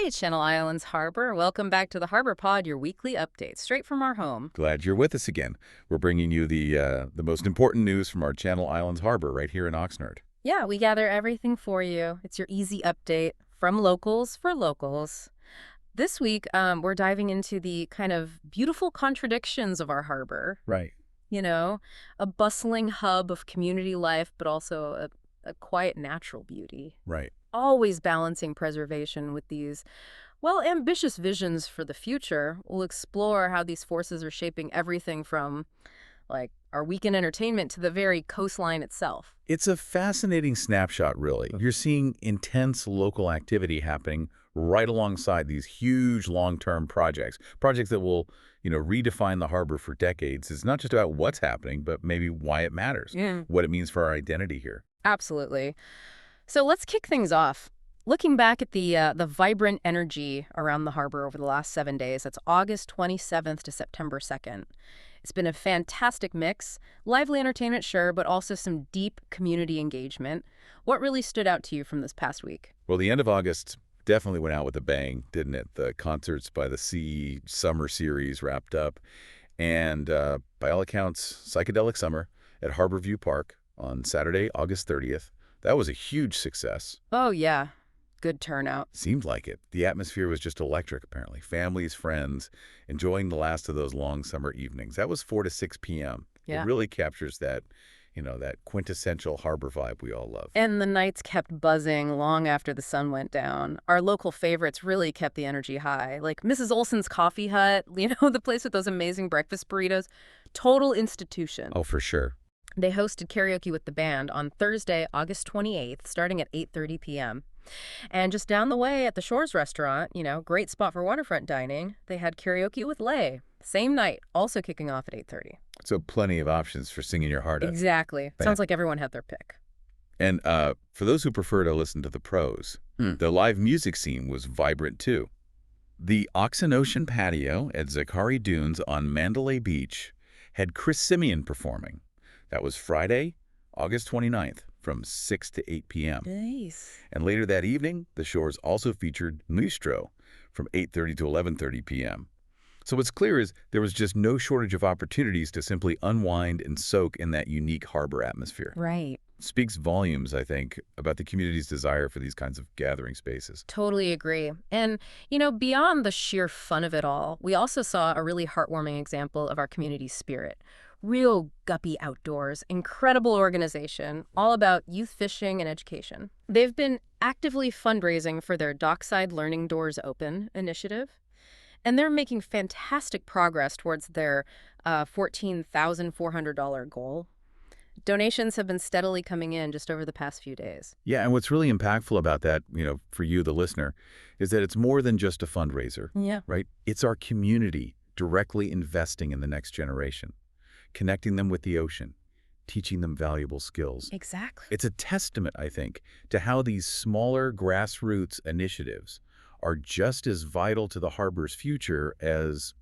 Hey, Channel Islands Harbor. Welcome back to the Harbor Pod, your weekly update, straight from our home. Glad you're with us again. We're bringing you the most important news from our Channel Islands Harbor right here in Oxnard. Yeah, we gather everything for you. It's your easy update from locals for locals. This week, we're diving into the kind of beautiful contradictions of our harbor. Right. You know, a bustling hub of community life, but also a quiet natural beauty. Right. Always balancing preservation with these, well, ambitious visions for the future. We'll explore how these forces are shaping everything from, like, our weekend entertainment to the very coastline itself. It's a fascinating snapshot, really. You're seeing intense local activity happening right alongside these huge long-term projects that will, redefine the harbor for decades. It's not just about what's happening, but maybe why it matters, Yeah. what it means for our identity here. Absolutely. So let's kick things off. Looking back at the vibrant energy around the harbor over the last 7 days, that's August 27th to September 2nd. It's been a fantastic mix, lively entertainment, sure, but also some deep community engagement. What really stood out to you from this past week? Well, the end of August definitely went out with a bang, didn't it? The Concerts by the Sea summer series wrapped up, and by all accounts, psychedelic summer at Harborview Park on Saturday, August 30th. That was a huge success. Oh, yeah. Good turnout. Seemed like it. The atmosphere was just electric, apparently. Families, friends, enjoying the last of those long summer evenings. That was 4 to 6 p.m. Yeah. It really captures that, that quintessential harbor vibe we all love. And the nights kept buzzing long after the sun went down. Our local favorites really kept the energy high, like Mrs. Olson's Coffee Hut, the place with those amazing breakfast burritos. Total institution. Oh, for sure. They hosted karaoke with the band on Thursday, August 28th, starting at 8:30 p.m. And just down the way at the Shores restaurant, great spot for waterfront dining, they had karaoke with Lay. Same night, also kicking off at 8:30. So plenty of options for singing your heart out. Exactly. Sounds like everyone had their pick. And for those who prefer to listen to the pros, the live music scene was vibrant too. The Oxnard patio at Zachary Dunes on Mandalay Beach had Chris Simeon performing. That was Friday, August 29th, from 6 to 8 p.m. Nice. And later that evening, the Shores also featured Nustro from 8:30 to 11:30 p.m. So what's clear is there was just no shortage of opportunities to simply unwind and soak in that unique harbor atmosphere. Right. Speaks volumes, I think, about the community's desire for these kinds of gathering spaces. Totally agree. And, beyond the sheer fun of it all, we also saw a really heartwarming example of our community's spirit. Real guppy outdoors, incredible organization, all about youth fishing and education. They've been actively fundraising for their Dockside Learning Doors Open initiative, and they're making fantastic progress towards their $14,400 goal. Donations have been steadily coming in just over the past few days. Yeah, and what's really impactful about that, for you, the listener, is that it's more than just a fundraiser, Yeah. right? It's our community directly investing in the next generation, connecting them with the ocean, teaching them valuable skills. Exactly. It's a testament, I think, to how these smaller grassroots initiatives are just as vital to the harbor's future as,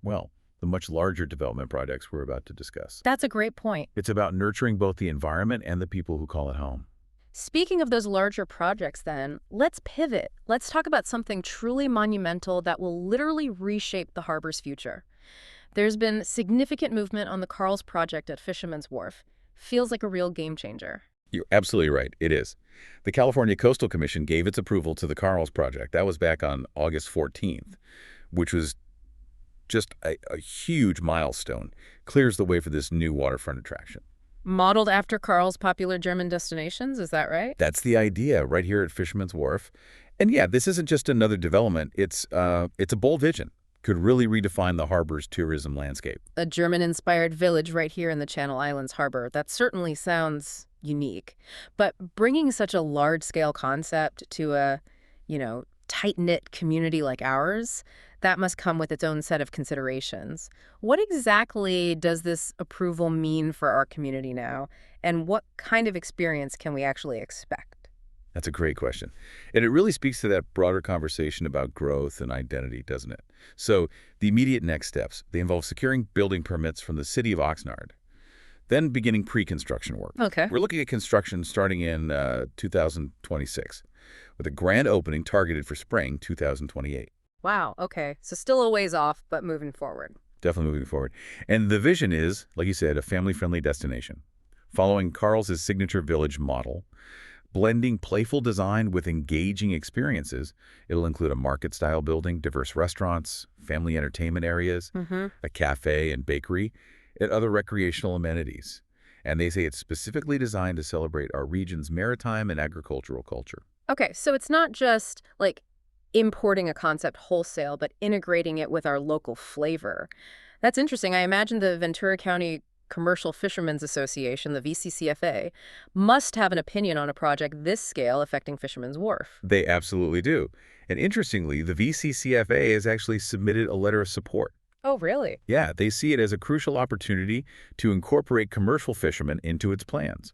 well, the much larger development projects we're about to discuss. That's a great point. It's about nurturing both the environment and the people who call it home. Speaking of those larger projects then, let's pivot. Let's talk about something truly monumental that will literally reshape the harbor's future. There's been significant movement on the Carl's project at Fisherman's Wharf. Feels like a real game changer. You're absolutely right. It is. The California Coastal Commission gave its approval to the Carl's project. That was back on August 14th, which was just a huge milestone. Clears the way for this new waterfront attraction. Modeled after Carl's popular German destinations, is that right? That's the idea right here at Fisherman's Wharf. And yeah, this isn't just another development. It's a bold vision. Could really redefine the harbor's tourism landscape. A German-inspired village right here in the Channel Islands harbor. That certainly sounds unique. But bringing such a large-scale concept to a, tight-knit community like ours, that must come with its own set of considerations. What exactly does this approval mean for our community now? And what kind of experience can we actually expect? That's a great question. And it really speaks to that broader conversation about growth and identity, doesn't it? So the immediate next steps, they involve securing building permits from the city of Oxnard, then beginning pre-construction work. Okay. We're looking at construction starting in 2026. with a grand opening targeted for spring 2028. Wow, okay. So still a ways off, but moving forward. Definitely moving forward. And the vision is, like you said, a family-friendly destination, following Carl's signature village model. Blending playful design with engaging experiences, it'll include a market-style building, diverse restaurants, family entertainment areas, a cafe and bakery, and other recreational amenities. And they say it's specifically designed to celebrate our region's maritime and agricultural culture. Okay, so it's not just like importing a concept wholesale, but integrating it with our local flavor. That's interesting. I imagine the Ventura County Commercial Fishermen's Association, the VCCFA, must have an opinion on a project this scale affecting Fisherman's Wharf. They absolutely do. And interestingly, the VCCFA has actually submitted a letter of support. Oh, really? Yeah, they see it as a crucial opportunity to incorporate commercial fishermen into its plans.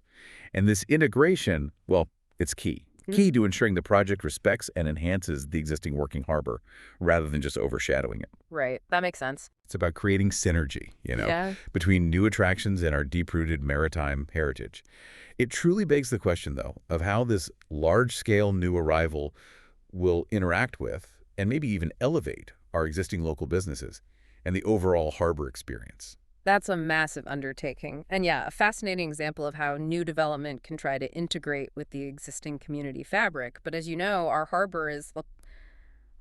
And this integration, well, it's key. Key to ensuring the project respects and enhances the existing working harbor rather than just overshadowing it. Right. That makes sense. It's about creating synergy, Yeah. between new attractions and our deep-rooted maritime heritage. It truly begs the question, though, of how this large-scale new arrival will interact with and maybe even elevate our existing local businesses and the overall harbor experience. That's a massive undertaking. And yeah, a fascinating example of how new development can try to integrate with the existing community fabric. But as you know, our harbor is,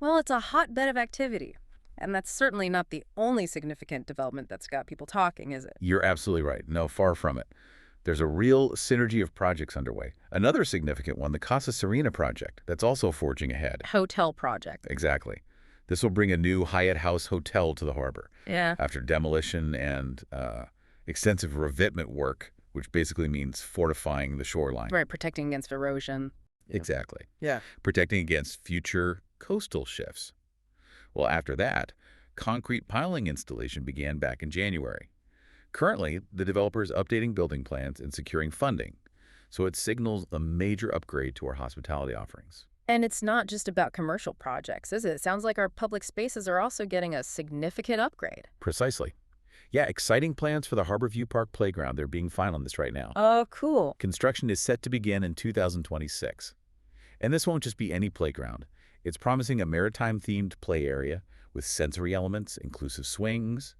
well, it's a hotbed of activity. And that's certainly not the only significant development that's got people talking, is it? You're absolutely right. No, far from it. There's a real synergy of projects underway. Another significant one, the Casa Serena project, that's also forging ahead. Hotel project. Exactly. This will bring a new Hyatt House hotel to the harbor. Yeah. After demolition and extensive revetment work, which basically means fortifying the shoreline. Right, protecting against erosion. Exactly. Yeah. Protecting against future coastal shifts. Well, after that, concrete piling installation began back in January. Currently, the developer is updating building plans and securing funding, so it signals a major upgrade to our hospitality offerings. And it's not just about commercial projects, is it? It sounds like our public spaces are also getting a significant upgrade. Precisely. Yeah, exciting plans for the Harborview Park Playground. They're being finalized right now. Oh, cool. Construction is set to begin in 2026. And this won't just be any playground. It's promising a maritime-themed play area with sensory elements, inclusive swings,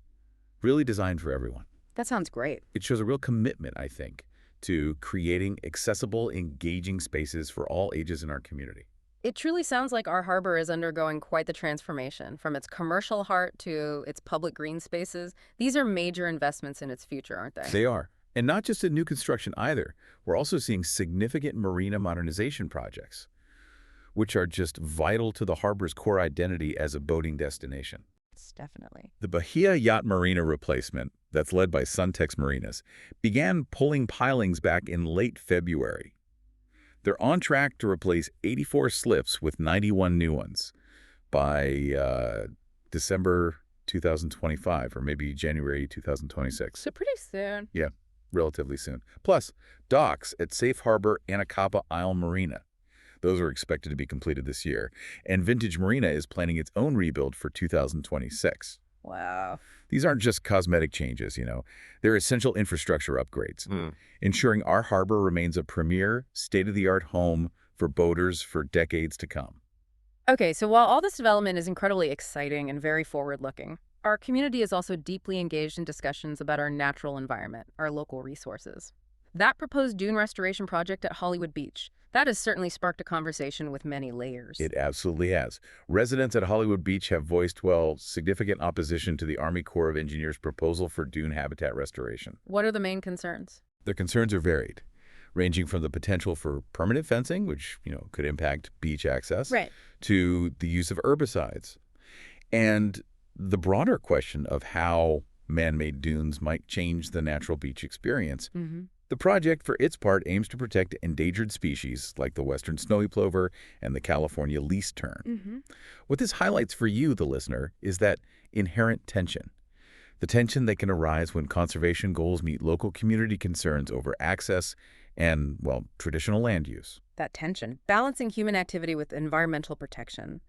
really designed for everyone. That sounds great. It shows a real commitment, I think, to creating accessible, engaging spaces for all ages in our community. It truly sounds like our harbor is undergoing quite the transformation, from its commercial heart to its public green spaces. These are major investments in its future, aren't they? They are. And not just in new construction either. We're also seeing significant marina modernization projects, which are just vital to the harbor's core identity as a boating destination. Yes, definitely. The Bahia Yacht Marina replacement, that's led by Suntex Marinas, began pulling pilings back in late February. They're on track to replace 84 slips with 91 new ones by December 2025 or maybe January 2026. So pretty soon. Yeah, relatively soon. Plus, docks at Safe Harbor Anacapa Isle Marina. Those are expected to be completed this year. And Vintage Marina is planning its own rebuild for 2026. Wow. These aren't just cosmetic changes, They're essential infrastructure upgrades, ensuring our harbor remains a premier, state-of-the-art home for boaters for decades to come. Okay, so while all this development is incredibly exciting and very forward-looking, our community is also deeply engaged in discussions about our natural environment, our local resources. That proposed dune restoration project at Hollywood Beach, that has certainly sparked a conversation with many layers. It absolutely has. Residents at Hollywood Beach have voiced, significant opposition to the Army Corps of Engineers' proposal for dune habitat restoration. What are the main concerns? Their concerns are varied, ranging from the potential for permanent fencing, which, could impact beach access, Right. to the use of herbicides, and the broader question of how man-made dunes might change the natural beach experience. The project, for its part, aims to protect endangered species like the western snowy plover and the California least tern. What this highlights for you, the listener, is that inherent tension. The tension that can arise when conservation goals meet local community concerns over access and, traditional land use. That tension, balancing human activity with environmental protection.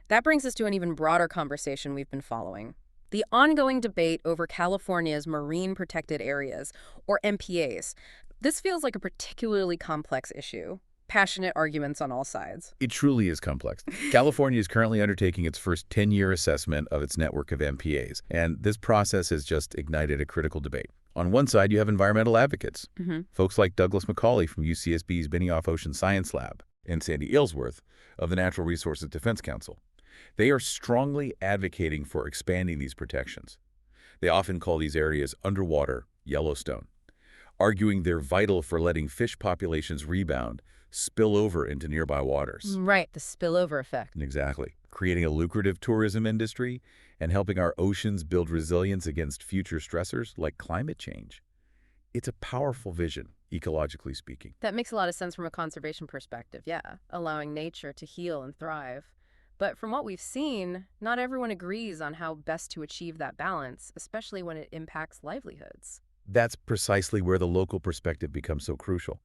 That brings us to an even broader conversation we've been following. The ongoing debate over California's marine protected areas, or MPAs. This feels like a particularly complex issue. passionate arguments on all sides. It truly is complex. California is currently undertaking its first 10-year assessment of its network of MPAs, and this process has just ignited a critical debate. On one side, you have environmental advocates, folks like Douglas McCauley from UCSB's Benioff Ocean Science Lab and Sandy Aylesworth of the Natural Resources Defense Council. They are strongly advocating for expanding these protections. They often call these areas underwater Yellowstone, arguing they're vital for letting fish populations rebound, spill over into nearby waters. Right, the spillover effect. Exactly. Creating a lucrative tourism industry and helping our oceans build resilience against future stressors like climate change. It's a powerful vision, ecologically speaking. That makes a lot of sense from a conservation perspective, yeah, allowing nature to heal and thrive. But from what we've seen, not everyone agrees on how best to achieve that balance, especially when it impacts livelihoods. That's precisely where the local perspective becomes so crucial.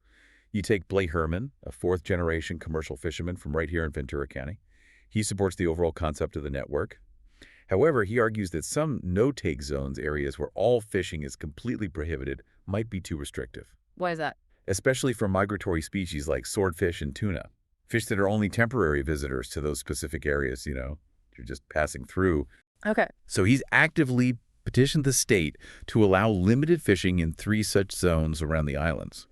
You take Blake Herman, a fourth-generation commercial fisherman from right here in Ventura County. He supports the overall concept of the network. However, he argues that some no-take zones areas where all fishing is completely prohibited might be too restrictive. Why is that? Especially for migratory species like swordfish and tuna, fish that are only temporary visitors to those specific areas, you're just passing through. Okay. So he's actively petitioned the state to allow limited fishing in 3 such zones around the islands.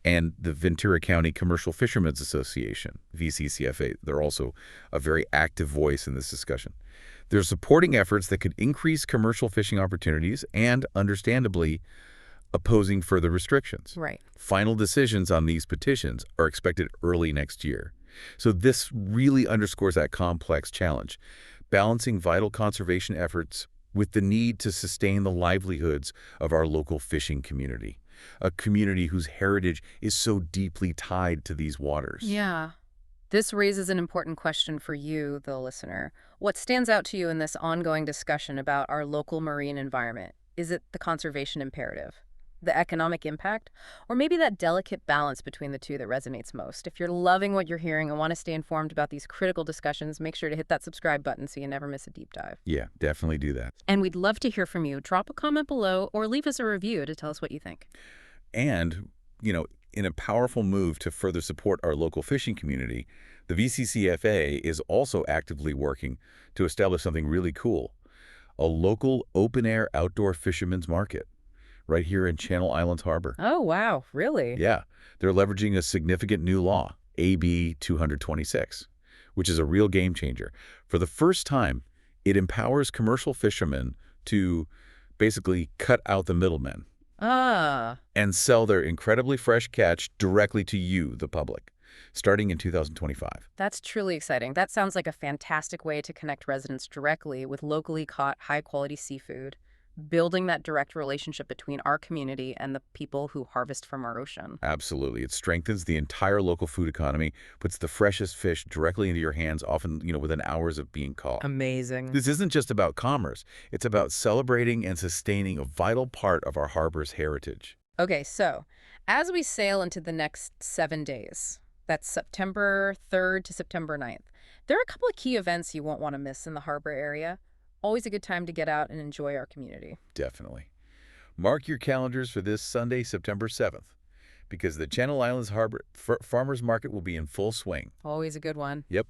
And the Ventura County Commercial Fishermen's Association, VCCFA, they're also a very active voice in this discussion. They're supporting efforts that could increase commercial fishing opportunities and, understandably, opposing further restrictions. Right. Final decisions on these petitions are expected early next year. So this really underscores that complex challenge, balancing vital conservation efforts with the need to sustain the livelihoods of our local fishing community, a community whose heritage is so deeply tied to these waters. Yeah. This raises an important question for you, the listener. What stands out to you in this ongoing discussion about our local marine environment? Is it the conservation imperative, the economic impact, or maybe that delicate balance between the two that resonates most? If you're loving what you're hearing and want to stay informed about these critical discussions, make sure to hit that subscribe button so you never miss a deep dive. Yeah, definitely do that. And we'd love to hear from you. Drop a comment below or leave us a review to tell us what you think. And, in a powerful move to further support our local fishing community, the VCCFA is also actively working to establish something really cool, a local open-air outdoor fishermen's market right here in Channel Islands Harbor. Oh, wow. Really? Yeah. They're leveraging a significant new law, AB 226, which is a real game changer. For the first time, it empowers commercial fishermen to basically cut out the middlemen and sell their incredibly fresh catch directly to you, the public, starting in 2025. That's truly exciting. That sounds like a fantastic way to connect residents directly with locally caught high-quality seafood, building that direct relationship between our community and the people who harvest from our ocean. Absolutely. It strengthens the entire local food economy, puts the freshest fish directly into your hands, often, within hours of being caught. Amazing. This isn't just about commerce. It's about celebrating and sustaining a vital part of our harbor's heritage. Okay, so as we sail into the next 7 days, that's September 3rd to September 9th, there are a couple of key events you won't want to miss in the harbor area. Always a good time to get out and enjoy our community. Definitely. Mark your calendars for this Sunday, September 7th, because the Channel Islands Harbor Farmers Market will be in full swing. Always a good one. Yep.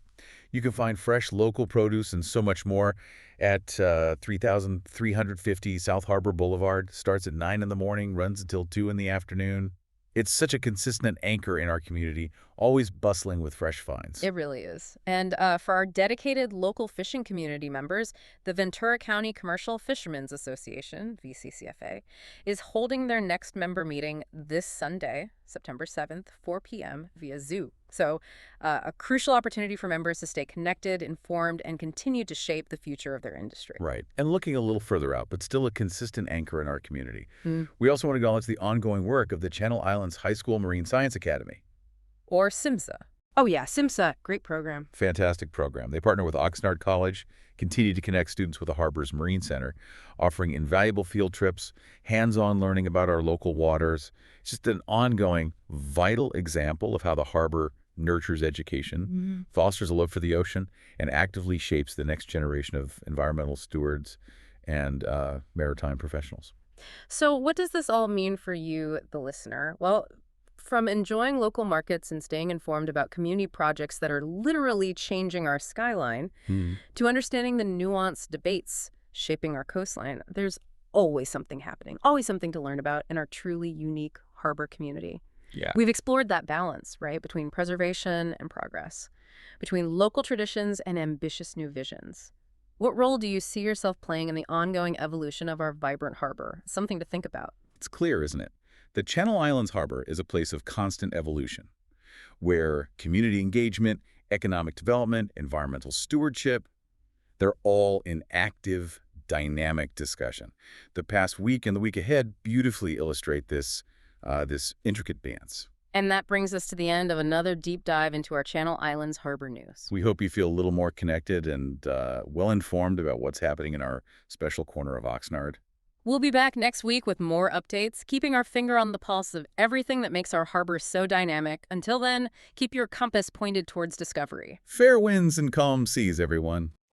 You can find fresh local produce and so much more at 3350 South Harbor Boulevard. Starts at 9 in the morning, runs until 2 in the afternoon. It's such a consistent anchor in our community, always bustling with fresh finds. It really is. And for our dedicated local fishing community members, the Ventura County Commercial Fishermen's Association, VCCFA, is holding their next member meeting this Sunday, September 7th, 4 p.m. via Zoom. So a crucial opportunity for members to stay connected, informed, and continue to shape the future of their industry. Right. And looking a little further out, but still a consistent anchor in our community. We also want to acknowledge the ongoing work of the Channel Islands High School Marine Science Academy. Or SIMSA. Oh yeah, SIMSA. Great program. Fantastic program. They partner with Oxnard College, continue to connect students with the Harbor's Marine Center, offering invaluable field trips, hands-on learning about our local waters. It's just an ongoing, vital example of how the harbor nurtures education, fosters a love for the ocean, and actively shapes the next generation of environmental stewards and maritime professionals. So what does this all mean for you, the listener? Well, from enjoying local markets and staying informed about community projects that are literally changing our skyline, Hmm. to understanding the nuanced debates shaping our coastline, there's always something happening, always something to learn about in our truly unique harbor community. Yeah. We've explored that balance, right, between preservation and progress, between local traditions and ambitious new visions. What role do you see yourself playing in the ongoing evolution of our vibrant harbor? Something to think about. It's clear, isn't it? The Channel Islands Harbor is a place of constant evolution, where community engagement, economic development, environmental stewardship, they're all in active, dynamic discussion. The past week and the week ahead beautifully illustrate this intricate dance. And that brings us to the end of another deep dive into our Channel Islands harbor news. We hope you feel a little more connected and well-informed about what's happening in our special corner of Oxnard. We'll be back next week with more updates, keeping our finger on the pulse of everything that makes our harbor so dynamic. Until then, keep your compass pointed towards discovery. Fair winds and calm seas, everyone.